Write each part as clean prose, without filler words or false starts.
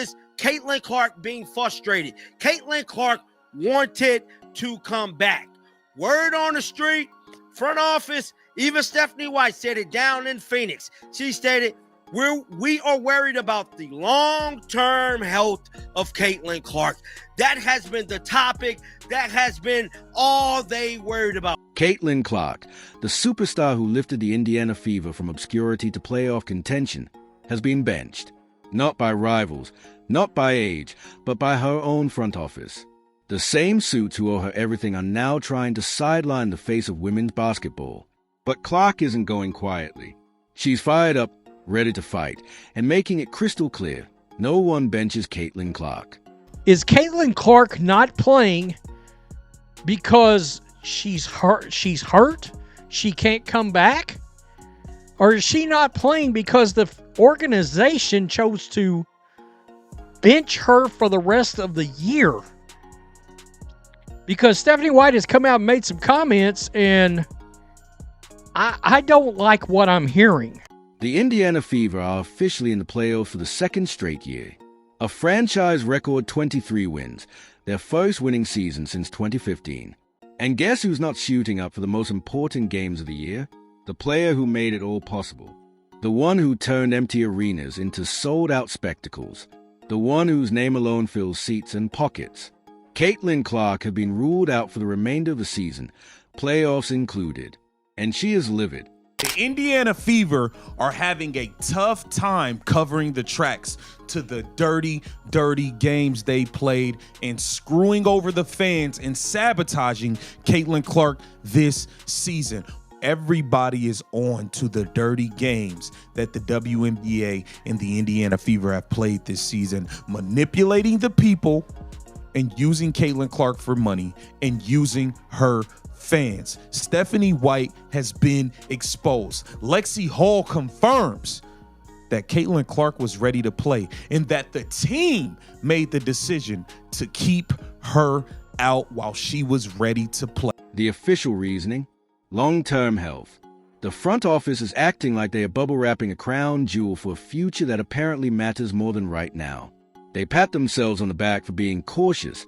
is Caitlin Clark being frustrated. Caitlin Clark wanted to come back. Word on the street, front office, even Stephanie White said it down in Phoenix. She stated, we are worried about the long-term health of Caitlin Clark. That has been the topic. That has been all they worried about. Caitlin Clark, the superstar who lifted the Indiana Fever from obscurity to playoff contention, has been benched. Not by rivals, not by age, but by her own front office. The same suits who owe her everything are now trying to sideline the face of women's basketball. But Clark isn't going quietly. She's fired up, ready to fight, and making it crystal clear, no one benches Caitlin Clark. Is Caitlin Clark not playing because she's hurt? She can't come back? Or is she not playing because the organization chose to bench her for the rest of the year? Because Stephanie White has come out and made some comments, and I don't like what I'm hearing. The Indiana Fever are officially in the playoffs for the second straight year. A franchise record 23 wins, their first winning season since 2015. And guess who's not shooting up for the most important games of the year? The player who made it all possible. The one who turned empty arenas into sold-out spectacles. The one whose name alone fills seats and pockets. Caitlin Clark had been ruled out for the remainder of the season, playoffs included. And she is livid. The Indiana Fever are having a tough time covering the tracks to the dirty, dirty games they played and screwing over the fans and sabotaging Caitlin Clark this season. Everybody is on to the dirty games that the WNBA and the Indiana Fever have played this season, manipulating the people and using Caitlin Clark for money and using her fans. Stephanie White has been exposed. Lexi Hall confirms that Caitlin Clark was ready to play and that the team made the decision to keep her out while she was ready to play. The official reasoning: long-term health. The front office is acting like they are bubble wrapping a crown jewel for a future that apparently matters more than right now. They pat themselves on the back for being cautious,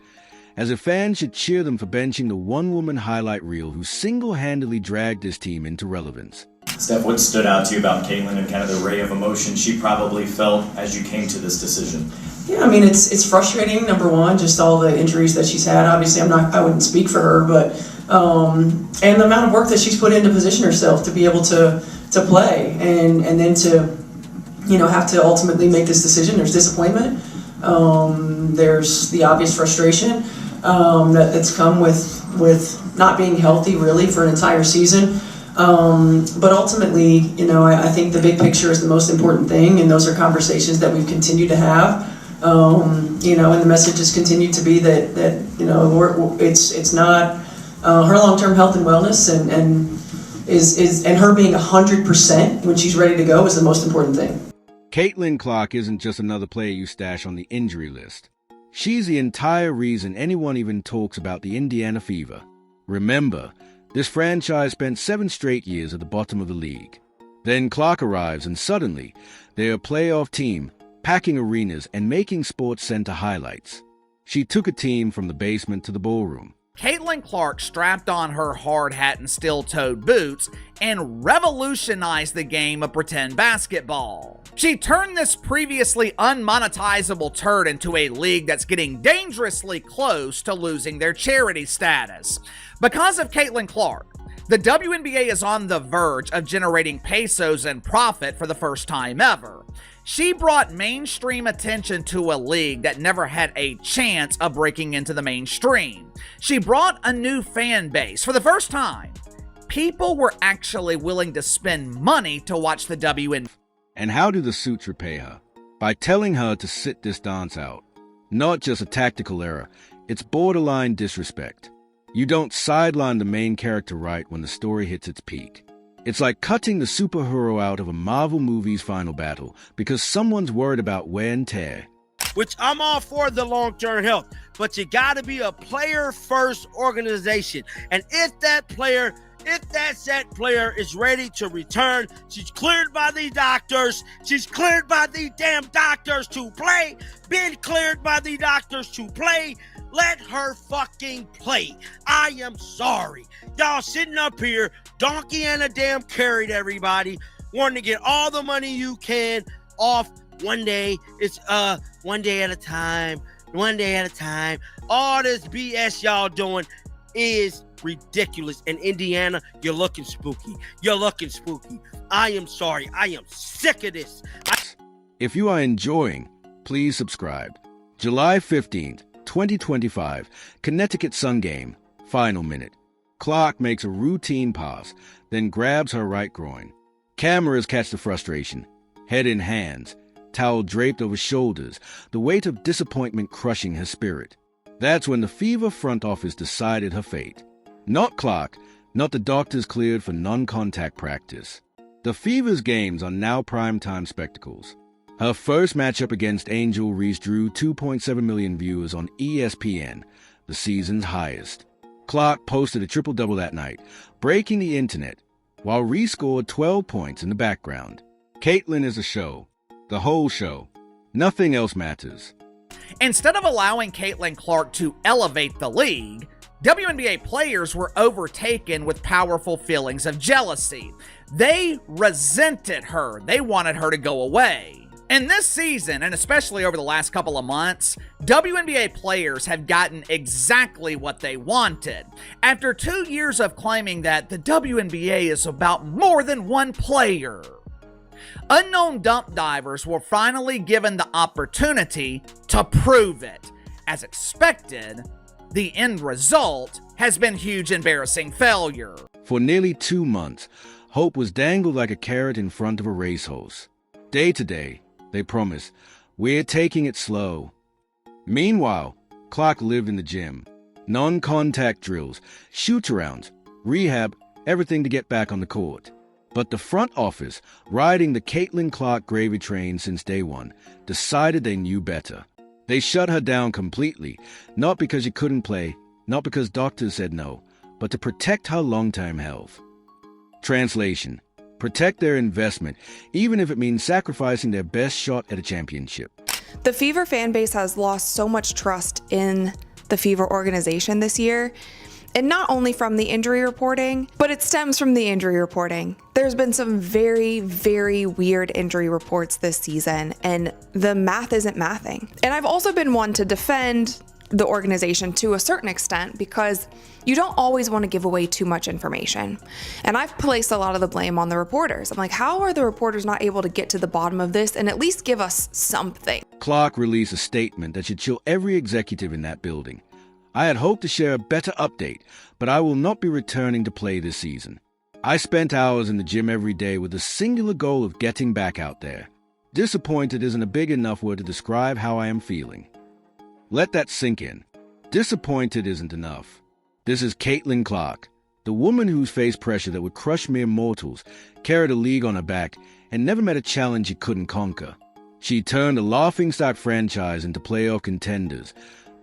as if fans should cheer them for benching the one-woman highlight reel who single-handedly dragged this team into relevance. Steph, what stood out to you about Caitlin and kind of the ray of emotion she probably felt as you came to this decision? Yeah, I mean, it's frustrating, number one, just all the injuries that she's had. Obviously, I wouldn't speak for her, but and the amount of work that she's put in to position herself to be able to play and then to, have to ultimately make this decision. There's disappointment. There's the obvious frustration that's come with not being healthy really for an entire season. But ultimately, I think the big picture is the most important thing, and those are conversations that we've continued to have. And the message has continued to be that it's not her long-term health and wellness and her being 100% when she's ready to go is the most important thing. Caitlin Clark isn't just another player you stash on the injury list. She's the entire reason anyone even talks about the Indiana Fever. Remember, this franchise spent 7 straight years at the bottom of the league. Then Clark arrives and suddenly, they're a playoff team, packing arenas and making Sports Center highlights. She took a team from the basement to the ballroom. Caitlin Clark strapped on her hard hat and steel-toed boots and revolutionized the game of pretend basketball. She turned this previously unmonetizable turd into a league that's getting dangerously close to losing their charity status. Because of Caitlin Clark, the WNBA is on the verge of generating pesos and profit for the first time ever. She brought mainstream attention to a league that never had a chance of breaking into the mainstream. She brought a new fan base. For the first time, people were actually willing to spend money to watch the WNBA. And how do the suits repay her? By telling her to sit this dance out. Not just a tactical error, it's borderline disrespect. You don't sideline the main character right when the story hits its peak. It's like cutting the superhero out of a Marvel movie's final battle because someone's worried about wear and tear. Which I'm all for the long-term health, but you got to be a player-first organization. And if that player if that set player is ready to return, she's cleared by the doctors. She's cleared by the damn doctors to play. Been cleared by the doctors to play. Let her fucking play. I am sorry. Y'all sitting up here, donkey and a damn carried everybody, wanting to get all the money you can off one day. It's one day at a time. One day at a time. All this BS y'all doing is ridiculous. And Indiana, you're looking spooky. You're looking spooky. I am sorry. I am sick of this. If you are enjoying, please subscribe. July 15th, 2025, Connecticut Sun Game, final minute. Clark makes a routine pass, then grabs her right groin. Cameras catch the frustration. Head in hands, towel draped over shoulders, the weight of disappointment crushing her spirit. That's when the Fever front office decided her fate. Not Clark, not the doctors cleared for non-contact practice. The Fever's games are now primetime spectacles. Her first matchup against Angel Reese drew 2.7 million viewers on ESPN, the season's highest. Clark posted a triple-double that night, breaking the internet, while Reese scored 12 points in the background. Caitlin is a show. The whole show. Nothing else matters. Instead of allowing Caitlin Clark to elevate the league, WNBA players were overtaken with powerful feelings of jealousy. They resented her. They wanted her to go away. And this season, and especially over the last couple of months, WNBA players have gotten exactly what they wanted. After 2 years of claiming that the WNBA is about more than one player, unknown dump divers were finally given the opportunity to prove it. As expected, the end result has been huge, embarrassing failure. For nearly 2 months, hope was dangled like a carrot in front of a racehorse. Day to day, they promised, we're taking it slow. Meanwhile, Clark lived in the gym. Non-contact drills, shoot-arounds, rehab, everything to get back on the court. But the front office, riding the Caitlin Clark gravy train since day one, decided they knew better. They shut her down completely, not because she couldn't play, not because doctors said no, but to protect her long-term health. Translation: protect their investment, even if it means sacrificing their best shot at a championship. The Fever fan base has lost so much trust in the Fever organization this year, and not only from the injury reporting, but it stems from the injury reporting. There's been some very, very weird injury reports this season, and the math isn't mathing. And I've also been one to defend the organization to a certain extent because you don't always want to give away too much information. And I've placed a lot of the blame on the reporters. I'm like, how are the reporters not able to get to the bottom of this and at least give us something? Clark released a statement that should chill every executive in that building. I had hoped to share a better update, but I will not be returning to play this season. I spent hours in the gym every day with the singular goal of getting back out there. Disappointed isn't a big enough word to describe how I am feeling. Let that sink in. Disappointed isn't enough. This is Caitlin Clark, the woman who's faced pressure that would crush mere mortals, carried a league on her back, and never met a challenge she couldn't conquer. She turned a laughingstock franchise into playoff contenders,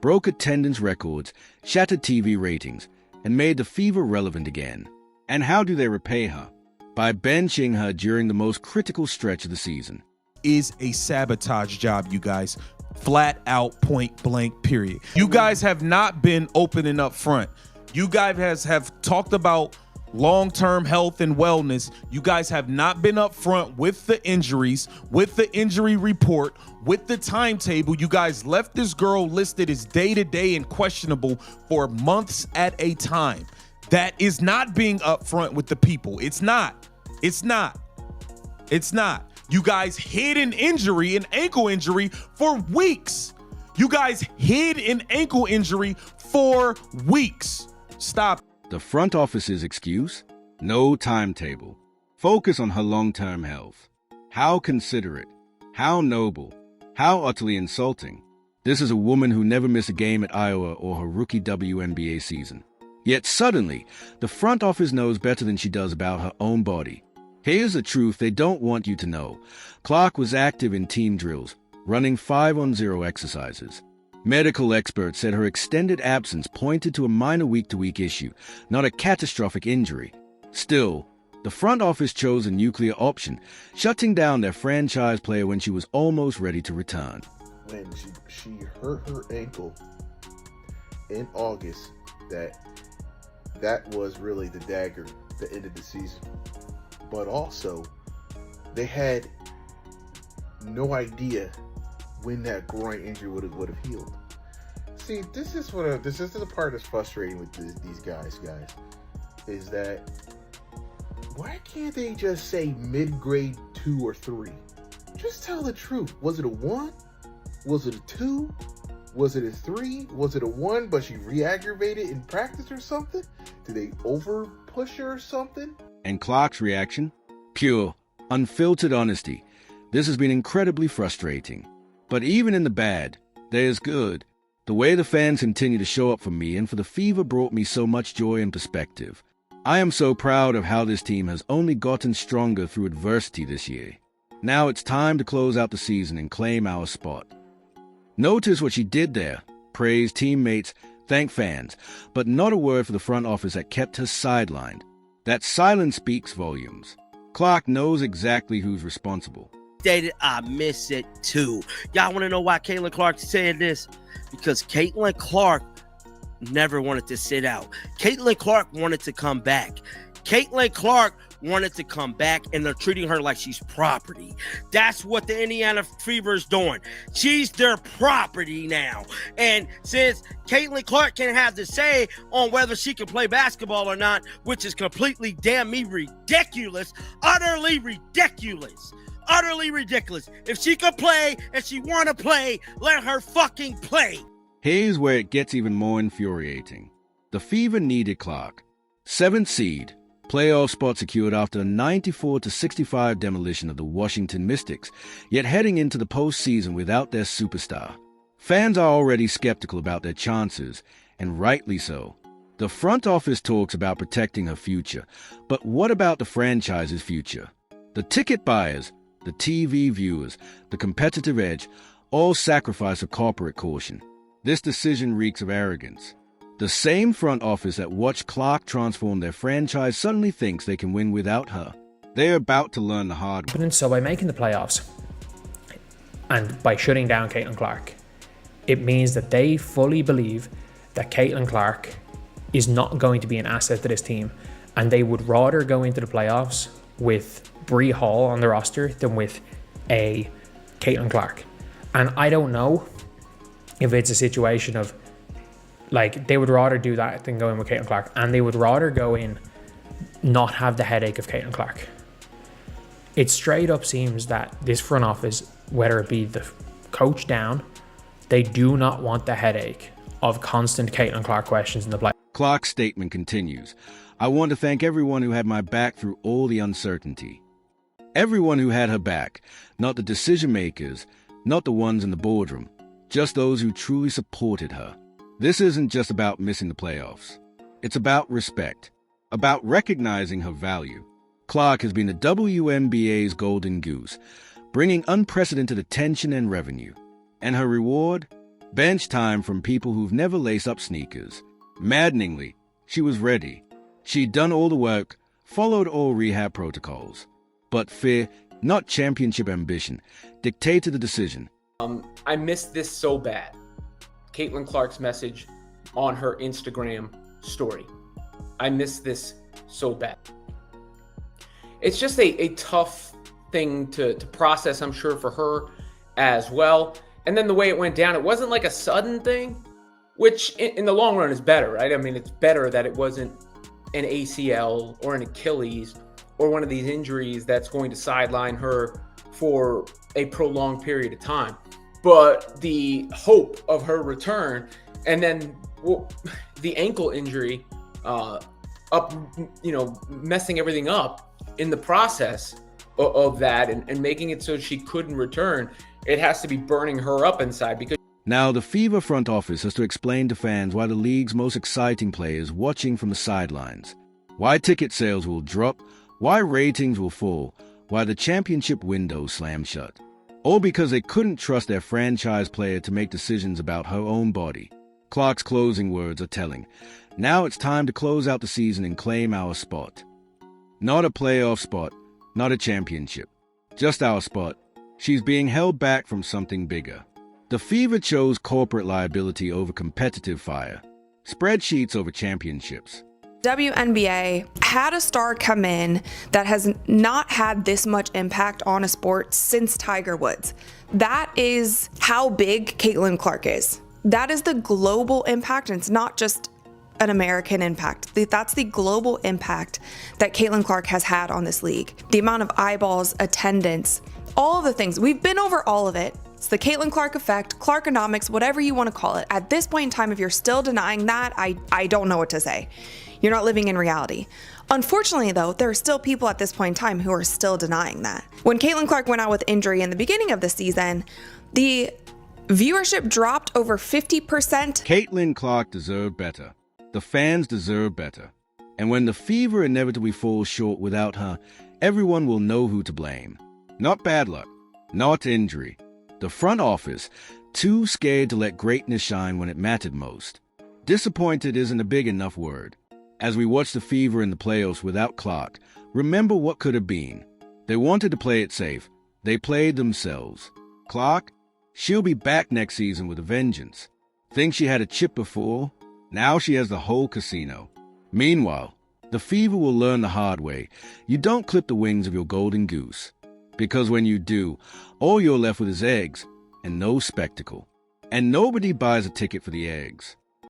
broke attendance records, shattered TV ratings, and made the Fever relevant again. And how do they repay her? By benching her during the most critical stretch of the season. Is a sabotage job, you guys. Flat out, point blank, period. You guys have not been open and up front. You guys have talked about long-term health and wellness. You guys have not been up front with the injuries, with the injury report, with the timetable. You guys left this girl listed as day-to-day and questionable for months at a time. That is not being upfront with the people. It's not. It's not. It's not. You guys hid an injury, an ankle injury, for weeks. You guys hid an ankle injury for weeks. Stop. The front office's excuse? No timetable. Focus on her long-term health. How considerate. How noble. How utterly insulting. This is a woman who never missed a game at Iowa or her rookie WNBA season. Yet suddenly, the front office knows better than she does about her own body. Here's the truth they don't want you to know. Clark was active in team drills, running 5-on-0 exercises. Medical experts said her extended absence pointed to a minor week-to-week issue, not a catastrophic injury. Still, the front office chose a nuclear option, shutting down their franchise player when she was almost ready to return. When she hurt her ankle in August, that was really the dagger that ended the season. But also, they had no idea when that groin injury would have healed. See, this is the part that's frustrating with these guys, is that why can't they just say mid-grade 2 or 3? Just tell the truth. Was it a 1? Was it a 2? Was it a 3? Was it a 1 but she re-aggravated in practice or something? Did they over-push her or something? And Clark's reaction? Pure, unfiltered honesty. This has been incredibly frustrating. But even in the bad, there's good. The way the fans continue to show up for me and for the Fever brought me so much joy and perspective. I am so proud of how this team has only gotten stronger through adversity this year. Now it's time to close out the season and claim our spot. Notice what she did there. Praise teammates, thank fans, but not a word for the front office that kept her sidelined. That silence speaks volumes. Clark knows exactly who's responsible. Stated, I miss it too. Y'all want to know why Caitlin Clark said this? Because Caitlin Clark never wanted to sit out. Caitlin Clark wanted to come back. Caitlin Clark wanted to come back, and they're treating her like she's property. That's what the Indiana Fever is doing. She's their property now. And since Caitlin Clark can have the say on whether she can play basketball or not, which is completely damn me ridiculous, utterly ridiculous. Utterly ridiculous. If she could play and she want to play, let her fucking play. Here's where it gets even more infuriating. The Fever needed Clark. 7th seed, playoff spot secured after a 94-65 demolition of the Washington Mystics, yet heading into the postseason without their superstar. Fans are already skeptical about their chances, and rightly so. The front office talks about protecting her future, but what about the franchise's future? The ticket buyers, the TV viewers, the competitive edge, all sacrifice a corporate caution. This decision reeks of arrogance. The same front office that watched Clark transform their franchise suddenly thinks they can win without her. They're about to learn the hard way. And so by making the playoffs and by shutting down Caitlin Clark, it means that they fully believe that Caitlin Clark is not going to be an asset to this team, and they would rather go into the playoffs with Bree Hall on the roster than with a Caitlin Clark. And I don't know if it's a situation of, like, they would rather do that than go in with Caitlin Clark, and they would rather go in not have the headache of Caitlin Clark. It straight up seems that this front office, whether it be the coach down, they do not want the headache of constant Caitlin Clark questions in the play. Clark's statement continues. I want to thank everyone who had my back through all the uncertainty. Everyone who had her back, not the decision makers, not the ones in the boardroom, just those who truly supported her. This isn't just about missing the playoffs. It's about respect, about recognizing her value. Clark has been the WNBA's golden goose, bringing unprecedented attention and revenue. And her reward? Bench time from people who've never laced up sneakers. Maddeningly, she was ready. She'd done all the work, followed all rehab protocols. But fear, not championship ambition, dictated the decision. I missed this so bad. Caitlin Clark's message on her Instagram story. I missed this so bad. It's just a tough thing to process, I'm sure, for her as well. And then the way it went down, it wasn't like a sudden thing, which in the long run is better, right? I mean, it's better that it wasn't an ACL or an Achilles or one of these injuries that's going to sideline her for a prolonged period of time. But the hope of her return, and then the ankle injury messing everything up in the process of that and making it so she couldn't return, it has to be burning her up inside. Because now the Fever front office has to explain to fans why the league's most exciting players watching from the sidelines, why ticket sales will drop, why ratings will fall, why the championship window slammed shut. All because they couldn't trust their franchise player to make decisions about her own body. Clark's closing words are telling. Now it's time to close out the season and claim our spot. Not a playoff spot, not a championship. Just our spot. She's being held back from something bigger. The Fever chose corporate liability over competitive fire. Spreadsheets over championships. WNBA had a star come in that has not had this much impact on a sport since Tiger Woods. That is how big Caitlin Clark is. That is the global impact, and it's not just an American impact. That's the global impact that Caitlin Clark has had on this league. The amount of eyeballs, attendance, all of the things. We've been over all of it. It's the Caitlin Clark effect, Clarkonomics, whatever you want to call it. At this point in time, if you're still denying that, I don't know what to say. You're not living in reality. Unfortunately, though, there are still people at this point in time who are still denying that. When Caitlin Clark went out with injury in the beginning of the season, the viewership dropped over 50%. Caitlin Clark deserved better. The fans deserve better. And when the Fever inevitably falls short without her, everyone will know who to blame. Not bad luck, not injury. The front office, too scared to let greatness shine when it mattered most. Disappointed isn't a big enough word. As we watch the Fever in the playoffs without Clark, remember what could have been. They wanted to play it safe. They played themselves. Clark? She'll be back next season with a vengeance. Think she had a chip before? Now she has the whole casino. Meanwhile, the Fever will learn the hard way. You don't clip the wings of your golden goose. Because when you do, all you're left with is eggs and no spectacle. And nobody buys a ticket for the eggs.